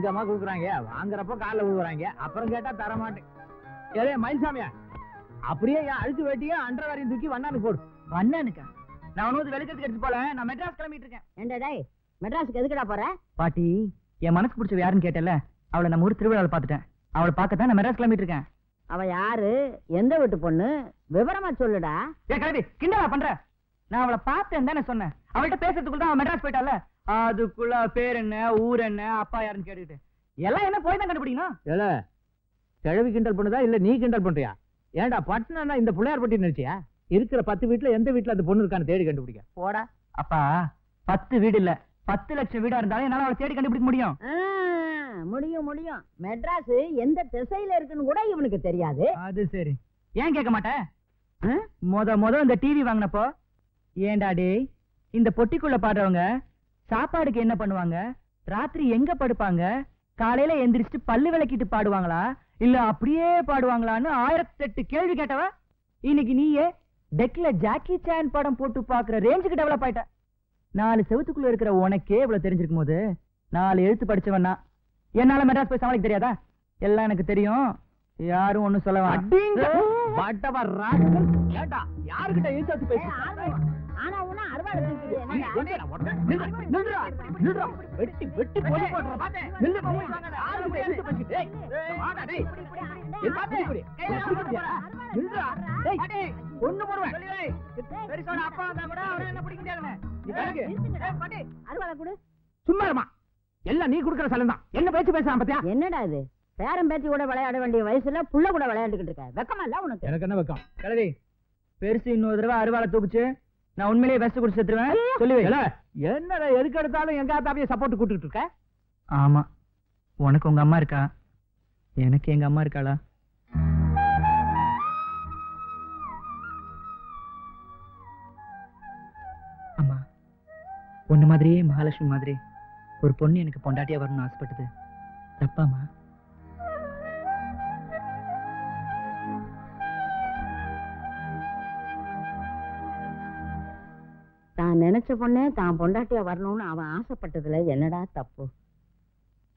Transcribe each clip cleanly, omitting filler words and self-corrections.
எங்கம்மா குடுக்குறாங்க? வாங்குறப்ப கால விழுகுறாங்க, அப்புறம் கேட்டா தர மாட்டேன். ஏதே மயில்சாமியா, அப்படியே என் அழுத்து வேட்டியும் அண்டர்வேரையும் தூக்கி வண்ணானுக்கு போடு. வண்ணானுக்கா? நான் ஒன்னும் வெளிக்கிறதுக்கு எடுத்து போல, நான் மெட்ராஸ் கிளம்பிட்டு இருக்கேன். ஏண்டா டேய், மெட்ராஸுக்கு எதுக்குடா போற? பாட்டி, என் மனசுக்கு பிடிச்ச யாருன்னு கேட்டல, அவளை நம்ம ஊர் திருவிழாவில் பார்த்துட்டேன். அவளை பார்க்கத்தான் நான் மெட்ராஸ் கிளம்பிட்டு இருக்கேன். அவ யாரு, எந்த வீட்டு பொண்ணு, விவரமா சொல்லுடா. ஏன் கிளம்பி கிண்டலா பண்ற? நான் அவளை பார்த்தேன் தானே சொன்னேன். அவள்கிட்ட பேசுறதுக்குள்ள தான் அவன் மெட்ராஸ் போயிட்டால. அதுக்குள்ள பேர் என்ன, ஊர் என்ன, அப்பா யாருன்னு கேட்டுக்கிட்டு எல்லாம் என்ன போய் தான் கண்டுபிடிக்கணும். இல்ல கிழவி கிண்டல் பண்ணுதா இல்ல நீ கிண்டல் பண்றியா? ஏன்டா பட்டணம்னா இந்த பிள்ளையார் பட்டி நினைச்சியா? இருக்கிற 10 வீட்டுல எந்த வீட்டுல அந்த பொண்ணு இருக்கான்னு தேடி கண்டுபிடிக்க போடா. அப்பா 10 வீடு இல்ல 10 லட்சம் வீடா இருந்தாலும் என்னால அவளை தேடி கண்டுபிடிக்க முடியும். முடியும் முடியும். மெட்ராஸ் எந்த திசையில இருக்குன்னு கூட இவனுக்கு தெரியாது. அது சரி, ஏன் கேட்க மாட்டேன்? முத இந்த டிவி வாங்கினப்போ, ஏண்டா டேய், இந்த பொட்டிக்குள்ள பாடுறவங்க சாப்பாடுக்கு என்ன பண்ணுவாங்க, ராத்திரி எங்க படுப்பாங்க, காலையில எந்திரிச்சு பல்லு விளக்கிட்டு பாடுவாங்களா இல்ல அப்படியே பாடுவாங்களான்னு 1008 கேள்வி கேட்டவ, இன்னைக்கு நீயே டெக்ல ஜாக்கி சான் படம் போட்டு பாக்குற ரேஞ்சுக்கு டெவலப் ஆயிட்ட. 4 செவத்துக்குள்ள இருக்கிற உனக்கே இவ்வளவு தெரிஞ்சிருக்கும் போது 4 எழுத்து படிச்சவனா என்னால மெட்ராஸ் போய் சமாளிக்க தெரியாதா? எல்லாம் எனக்கு தெரியும், யாரும் ஒண்ணும் சொல்ல யாருக்கிட்ட எழுத்து பேச. ஆனா உன அறுவாடு சும்மா எல்லாம் நீ குடுக்கிற சலம் தான். என்ன பேச்சு பேசலாம் பத்தியா? என்னடா இது, பேரம் பேச்சு கூட விளையாட வேண்டிய வயசுல புள்ள கூட விளையாண்டுக்கிட்டு இருக்க, வெக்கமா இல்ல உனக்கு? எனக்கு என்ன வெக்கம்? கிழவி பெருசு இன்னொரு தடவை அறுவாலை தூக்குச்சு, நான் உண்மையிலேயே வெஸ்ட் குடிச்சு செத்துருவேன். சொல்லுவேன். என்னடா எதுக்கு எடுத்தாலும் எங்க ஆத்தாவையே சப்போர்ட் கூட்டுட்டு இருக்க? ஆமா, உனக்கு உங்க அம்மா இருக்கா, எனக்கு எங்க அம்மா இருக்காளா? அம்மா, பொண்ணு மாதிரியே மகாலட்சுமி மாதிரி ஒரு பொண்ணு எனக்கு பொண்டாட்டியா வரணும்னு ஆசைப்பட்டது தப்பாமா? தான் நினைச்ச பொண்ணே தான் பொண்டாட்டியா வரணும்னு அவன் ஆசைப்பட்டதுல என்னடா தப்பு?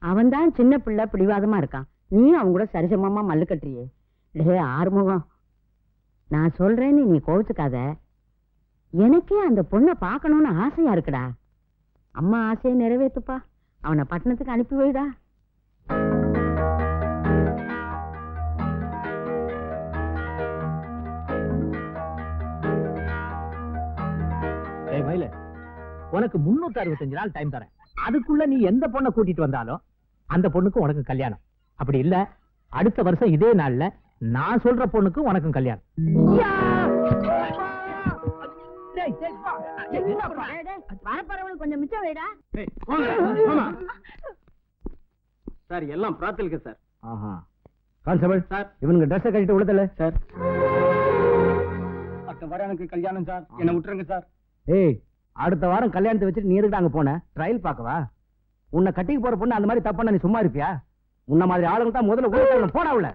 அவன் தான் சின்ன பிள்ளை பிடிவாதமா இருக்கான், நீ அவன் கூட சரிசமமா மல்லு கட்டுறியே. டே ஆறுமுகம், நான் சொல்றேன்னு நீ கோவிச்சுக்காத. எனக்கே அந்த பொண்ணை பார்க்கணும்னு ஆசையா இருக்குடா. அம்மா ஆசையை நிறைவேற்றுப்பா, அவனை பட்டணத்துக்கு அனுப்பி வைடா. உனக்கு 365 நாள் டைம் தரேன். அதுக்குள்ள நீ எந்த பொண்ணை கூட்டிட்டு வந்தாலும் அந்த பொண்ணுக்கு உனக்கு கல்யாணம். அப்படி இல்ல அடுத்த வருஷம் இதே நாள்ல நான் சொல்ற பொண்ணுக்கு உனக்கும் கல்யாணம். வரப்பறவனுக்கு கொஞ்சம் மிச்சம் வைடா. சார் எல்லாம் பிரார்த்தலுக்கு சார். கான்ஸ்டபிள் சார், இவனுக்கு ட்ரெஸ் கட்டிட்டு விடுதல சார். அடுத்த வாரம் எனக்கு கல்யாணம் சார், என்ன விட்டுருங்க சார். ஏய், அடுத்த வாரம் கல்யாணத்தை வச்சுட்டு நீ எதுக்கு அங்க போன? ட்ரையல் பார்க்கவா? உன்னை கட்டிக்கு போற பொண்ணு அந்த மாதிரி தப்பான நீ சும்மா இருப்பியா? உன்ன மாதிரி ஆளுங்க தான் முதல்ல போடா உள்ள.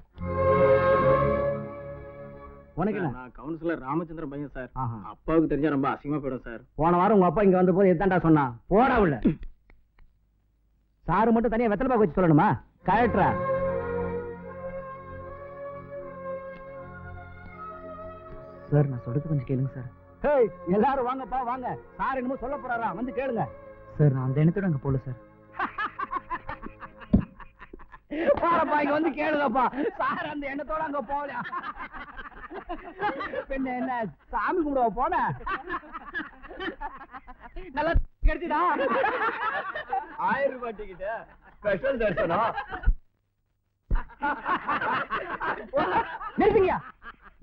உனக்கு என்ன? நான் கவுன்சிலர் ராமச்சந்திரன் பையன் சார். அப்பாவுக்கு தெரிஞ்சா ரொம்ப அசிங்கமா போயிடும் சார். போன வாரம் உங்க அப்பா இங்க வந்த போது எதாண்டா சொன்னா? போடா உள்ள. சாரு மட்டும் தனியா வெத்தலை பாக்கு வச்சு சொல்லணுமா? கரெக்டா? சார் நான் சொல்றது கொஞ்சம் கேளுங்க சார். எல்லாரும் வாங்கப்பா வாங்க, சார் என்னமோ சொல்ல போறாரா, வந்து கேளுங்க. சார் நான் அந்த எண்ணத்தோட அங்க போல சார். பாருப்பா, இங்க வந்து கேளுங்கப்பா, சார் அந்த எண்ணத்தோட அங்க போல. பின்ன என்ன சாமி கும்பிடுவா போன? நல்லா கிடைச்சுடா. 1000 ரூபாய் டிக்கெட் ஸ்பெஷல் தரிசனம். நிறுத்துங்கயா.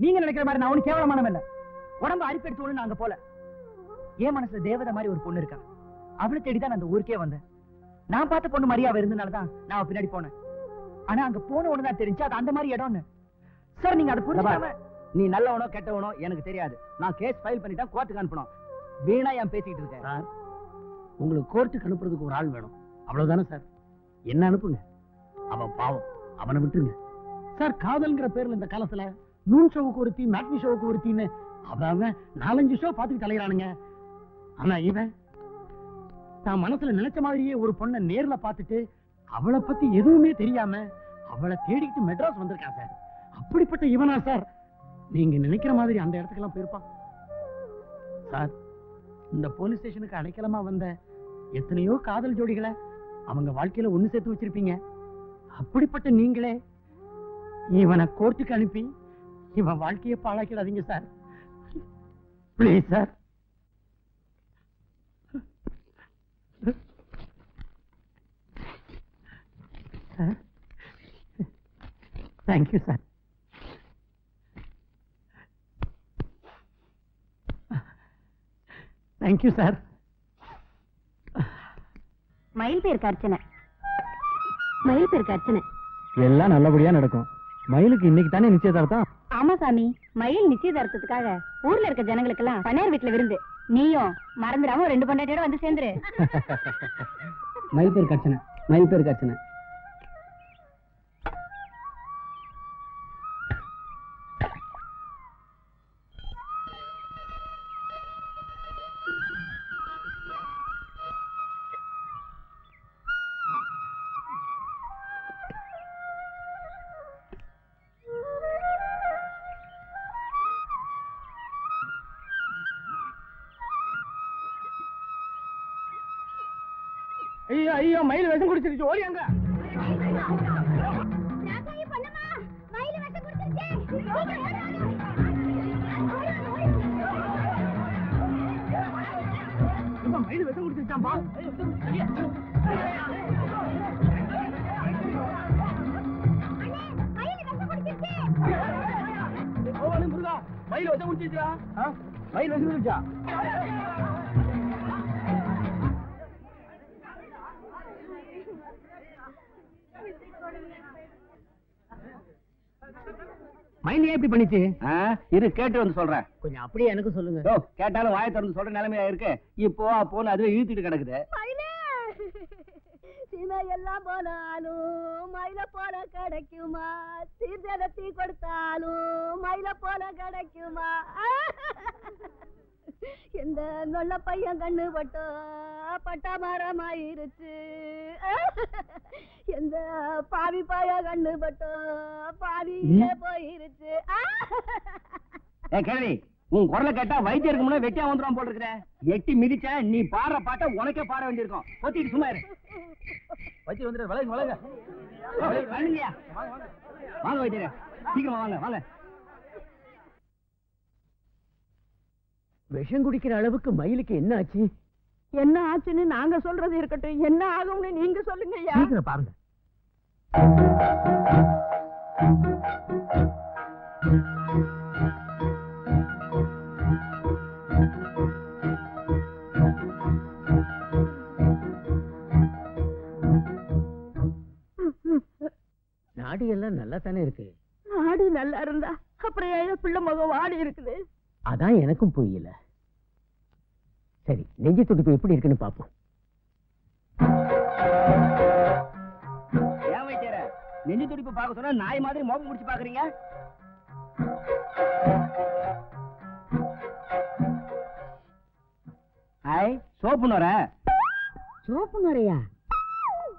நீங்க நினைக்கிற மாதிரி நான் ஒண்ணு கேவலமானவன் இல்ல. உடம்பு அரிப்பெடுத்து நான் அங்க போல. என் மனசுல தேவதை மாதிரி ஒரு பொண்ணு இருக்கா, அவளை தேடிதான் அந்த ஊருக்கே வந்தேன். நான் பார்த்த பொண்ணு மரியாதை இருந்தனாலதான் நான் பின்னாடி போனேன். ஆனா அங்க போன உடனே தெரிஞ்சு அது அந்த மாதிரி இடம்னு. சார் நீங்க அதை புரிஞ்சுக்காம, நீ நல்லவனோ கெட்டவனோ எனக்கு தெரியாது, நான் கேஸ் ஃபைல் பண்ணிட்டா கோர்ட்டுக்கு அனுப்பணும். வீணா என் பேசிக்கிட்டு இருக்கேன். சார் உங்களுக்கு கோர்ட்டுக்கு அனுப்புறதுக்கு ஒரு ஆள் வேணும், அவ்வளவுதானே சார்? என்ன அனுப்புங்க, அவன் பாவம், அவனை விட்டுருங்க சார். காதல்ங்கிற பேர்ல இந்த காலத்துல நூன் ஷோவுக்கு ஒருத்தி, மேட்னி ஷோவுக்கு ஒருத்தின்னு அவன் 4-5 ஷோ பார்த்துக்கிட்டு அலையிறானுங்க. ஆனா இவன் தான் மனசுல நினைச்ச மாதிரியே ஒரு பொண்ணை நேர்ல பார்த்துட்டு அவளை பத்தி எதுவுமே தெரியாம அவளை தேடிக்கிட்டு மெட்ராஸ் வந்திருக்கான் சார். அப்படிப்பட்ட இவனா சார் நீங்க நினைக்கிற மாதிரி அந்த இடத்துக்கெல்லாம் போயிருப்பான் சார்? இந்த போலீஸ் ஸ்டேஷனுக்கு அடைக்கலமா வந்த எத்தனையோ காதல் ஜோடிகளை அவங்க வாழ்க்கையில ஒண்ணு சேர்த்து வச்சிருப்பீங்க. அப்படிப்பட்ட நீங்களே இவனை கோர்ட்டுக்கு அனுப்பி இவன் வாழ்க்கையை பாழாக்கிடாதீங்க sir. Please sir. Thank you sir. Thank you sir. Mayil பேருக்கு அர்ச்சனை, மயில் பேருக்கு அர்ச்சனை. எல்லாம் நல்லபடியா நடக்கும். மயிலுக்கு இன்னைக்கு தானே நிச்சயதார்த்தம். ஆமா சாமி, மயில் நிச்சயதார்த்தத்துக்காக ஊர்ல இருக்க ஜனங்களுக்கெல்லாம் பன்னீர் வீட்டுல விருந்து. நீயும் மறந்துடாம 2 பொண்டாட்டியோட வந்து சேர்ந்துரு. மயில் பேருக்கு அர்ச்சனை, மயில் பேருக்கு அர்ச்சனை. ஐயோ ஐயோ, மயில் விஷம் குடிச்சிருச்சு, ஓடியாங்க. மயில் விஷம் குடிச்சிருச்சாம்பா. முருகா, மயில் விஷம் குடிச்சிருச்சா? மயில் விஷம் குடிச்சா? மயில் ஏன் இப்படி பண்ணிச்சு? இரு, கேட்டு வந்து சொல்றேன். கொஞ்சம் அப்படியே எனக்கு சொல்லுங்க. கேட்டாலும் வாயை திறந்து சொல்ற நிலைமையா இருக்கு. இப்போ அப்போன்னு அதுவே இழுத்துட்டு கிடக்குது. எல்லாம் போனாலும் மயில போல கிடைக்குமா? சீர்தரத்தி கொடுத்தாலும் மயில போல கிடைக்குமா? எந்த நல்ல பையன் கண்ணு பட்டோ பட்டா மரமாயிருச்சு. எந்த பாவி பாய கண்ணு பட்டோ பாவியே போயிருச்சு. கேள்வி, உன் குரலை கேட்டா வைத்தியருக்கு முன்னாடி வெட்டியா வந்துடும் போல் இருக்கிற. எட்டி மிதிச்ச நீ பாடுற பாட்ட உனக்கே பாட வேண்டியிருக்கும். ஒத்திட்டு சும்மா இரு. வைத்தியர் வந்துட்டு வளங்க வளங்க. வாங்க வைத்தியரே, சீக்கிரமா வாங்க வாங்க. விஷம் குடிக்கிற அளவுக்கு மயிலுக்கு என்ன ஆச்சு? என்ன ஆச்சுன்னு நாங்க சொல்றது இருக்கட்டும், என்ன ஆகும்னு நீங்க சொல்லுங்க. சீக்கிரம் பாருங்க. நாடி எல்லாம் நல்லா தானே இருக்கு. நாடு நல்லா இருந்தா அப்புறம் ஏன் பிள்ளை முகம் வாடி இருக்குது? அதான் எனக்கும் புரியல. சரி, நெஞ்சு துடிப்பு எப்படி இருக்குன்னு பாப்போம். ஏன் வைத்தியர நெஞ்சு துடிப்பு பார்க்க சொன்னா நாய் மாதிரி மோகம் முடிச்சு பாக்குறீங்க? ஹாய், சோப்பு நோர. சோப்பு நிறையா?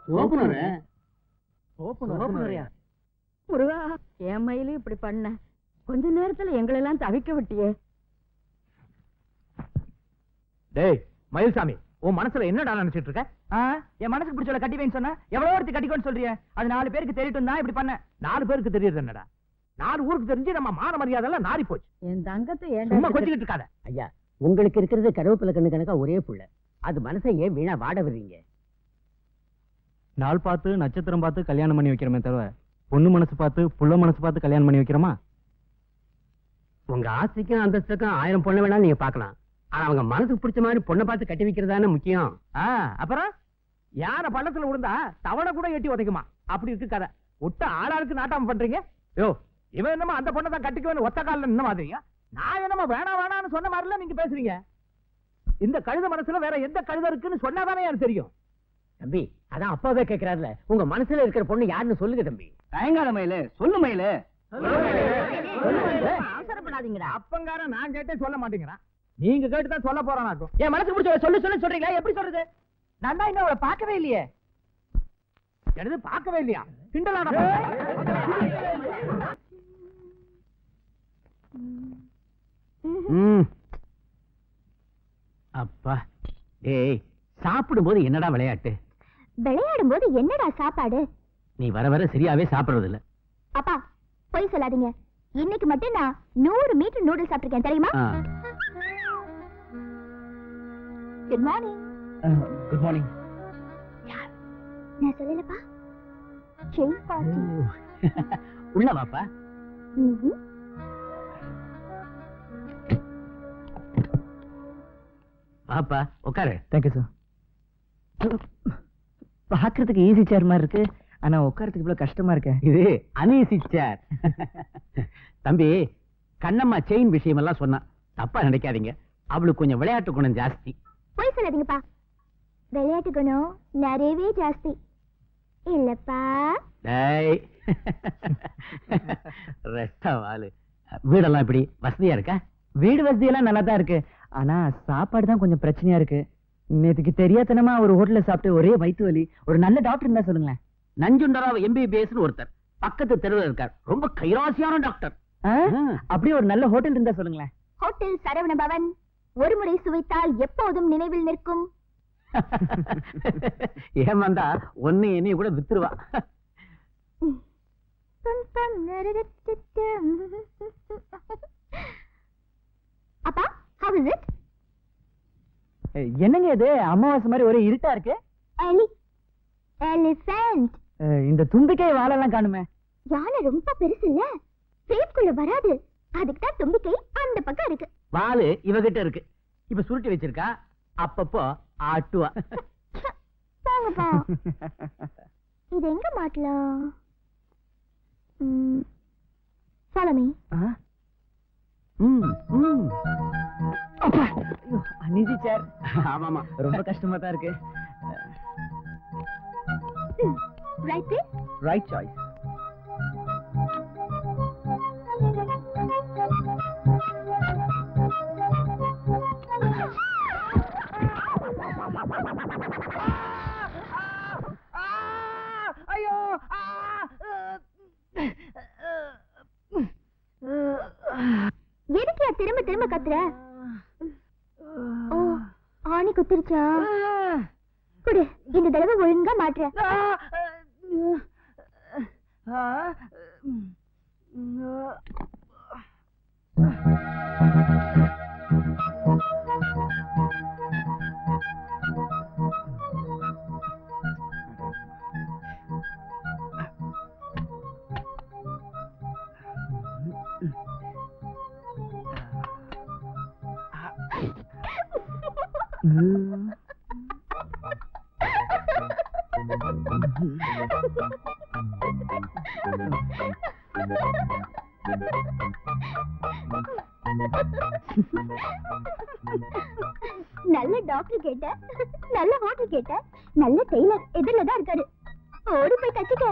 சோப்பு நோர? சோப்பு நோரையா? முருகா, என் மயிலும் இப்படி பண்ண கொஞ்ச நேரத்துல எங்களெல்லாம் தவிக்க விட்டியே. டேய் மயில்சாமி, உன் மனசுல என்னடா நினைச்சிட்டு இருக்க? என் மனசுக்கு பிடிச்ச கட்டி வைன்னு சொன்னா எவ்வளவு ஒருத்தி கட்டிக்கோன்னு சொல்றிய? அது 4 பேருக்கு தெரியட்டும் தான் இப்படி பண்ண. 4 பேருக்கு தெரியுது என்னடா? 4 ஊருக்கு தெரிஞ்சு நம்ம மான மரியாதை எல்லாம் நாரி போச்சு. என் தங்கத்தை சும்மா கொஞ்சிட்டு இருக்காத. ஐயா, உங்களுக்கு இருக்கிறது கருவேப்பிலை கண்ணு கணக்கா ஒரே புள்ள. அது மனசை ஏன் வீணா வாட விடுறீங்க? நாள் பார்த்து நட்சத்திரம் பார்த்து கல்யாணம் பண்ணி வைக்கிறோமே தவிர பொண்ணு மனசு பார்த்து புள்ள மனசு பார்த்து கல்யாணம் பண்ணி வைக்கிறோமா? உங்க ஆசைக்கும் அந்தஸ்துக்கும் 1000 பொண்ணு வேணாலும் நீங்க பார்க்கலாம். ஆனா அவங்க மனசுக்கு பிடிச்ச மாதிரி பொண்ணை பார்த்து கட்டி வைக்கிறதானே முக்கியம். அப்புறம் யார பள்ளத்துல விழுந்தா தவணை கூட எட்டி உதைக்குமா? அப்படி இருக்கு கதை. ஒட்ட ஆளாளுக்கு நாட்டாம பண்றீங்க. யோ, இவன் என்னமா அந்த பொண்ணை தான் கட்டிக்குவேன்னு ஒத்த காலில் நின்ன மாதிரியா? நான் என்னமா வேணா வேணான்னு சொன்ன மாதிரில நீங்க பேசுறீங்க. இந்த கழுத மனசுல வேற எந்த கழுத இருக்குன்னு சொன்னாதானே எனக்கு தெரியும். தம்பி, அதான் அப்பாவே கேட்கிறாருல, உங்க மனசுல இருக்கிற பொண்ணு யாருன்னு சொல்லுங்க தம்பி. தயங்காத மயிலு, சொல்லு மயிலு. அவசரப்படாதீங்கடா. அப்பங்கார நான் கேட்டேன் சொல்ல மாட்டேங்கிறான். நீங்க கேட்டுதான் சொல்ல போறானாக்கும். என் மனசுக்கு பிடிச்ச சொல்லு சொல்லு சொல்றீங்களா? எப்படி சொல்றது? நான் தான் இன்னும் அவளை பார்க்கவே இல்லையே. எடுத்து பார்க்கவே இல்லையா? கிண்டலாடா. அப்பா டேய், சாப்பிடும்போது என்னடா விளையாட்டு? விளையாடும் போது என்னடா சாப்பாடு? நீ வர வர சரியாவே சாப்பிடுறது இல்ல. அப்பா போய் சொல்லாதீங்க. இன்னைக்கு மட்டும் நான் 100 மீட்டர் நூடுல்ஸ் சாப்பிட்டிருக்கேன் தெரியுமா? Good morning. Good morning. நான் சொல்லலப்பா. Chain party. உள்ள வாப்பா. வாப்பா உட்காரு. Thank you sir. பாக்குறதுக்கு ஈஸி சேர் மாதிரி இருக்கு, ஆனா உட்காரத்துக்கு இவ்வளவு கஷ்டமா இருக்கு. இது அனீசி சேர். தம்பி, கண்ணம்மா செயின் விஷயம் எல்லாம் சொன்னா தப்பா நினைக்காதீங்க. அவளுக்கு கொஞ்சம் விளையாட்டு குணம் ஜாஸ்தி. போய் சொல்லாதீங்கப்பா. விளையாட்டு குணம் நிறையவே ஜாஸ்தி இல்லப்பா. டேய், ரெட்டவாளு. வீடெல்லாம் இப்படி வசதியா இருக்கா? வீடு வசதியெல்லாம் நல்லா தான் இருக்கு, ஆனா சாப்பாடு தான் கொஞ்சம் பிரச்சனையா இருக்கு. நேற்றுக்கு தெரியாதனமா ஒரு ஹோட்டல்ல சாப்பிட்டு ஒரே வயிற்று வலி. ஒரு நல்ல டாக்டர் இருந்தா சொல்லுங்களேன். நஞ்சுண்டராவ் MBBS ஒருத்தர் பக்கத்து தெருவில் இருக்கார். ரொம்ப கைராசியான டாக்டர். அப்படியே ஒரு நல்ல ஹோட்டல் இருந்தா சொல்லுங்களேன். ஹோட்டல் சரவண பவன். ஒரு முறை சுவைத்தால் எப்போதும் நினைவில் நிற்கும். ஏமாந்தா ஒன்னு என்னைய கூட வித்துருவா. அப்பா, how is it? என்னங்க இது அமாவாசை மாதிரி ஒரே இருட்டா இருக்கு? Elephant. இந்த தும்பிக்கை வாழெல்லாம் காணுமே. யானை ரொம்ப பெருசு இல்ல, பேட்குள்ள வராது. அதுக்கு தான் தும்பிக்கை அந்த பக்கம் இருக்கு. வாலு இவகிட்ட இருக்கு. இப்ப சுருட்டி வச்சிருக்கா, அப்பப்போ ஆட்டுவா. போங்கப்பா. இது எங்க மாட்டலாம்? Follow me. அனிஜி சேர். ஆமாமா, ரொம்ப கஷ்டமா தான் இருக்கு. Right there. Right choice. ஐயோ, எதுக்கு திரும்ப திரும்ப கத்துற? ஓ, ஆணி குத்திருச்சா? குடு, இந்த தடவை ஒழுங்கா மாட்டுற. நல்ல டாக்டர் கேட்ட, நல்ல ஹோட்டல் கேட்ட, நல்ல டெய்லர் எதிரில தான் இருக்காரு. ஓடி போய் தச்சுக்க.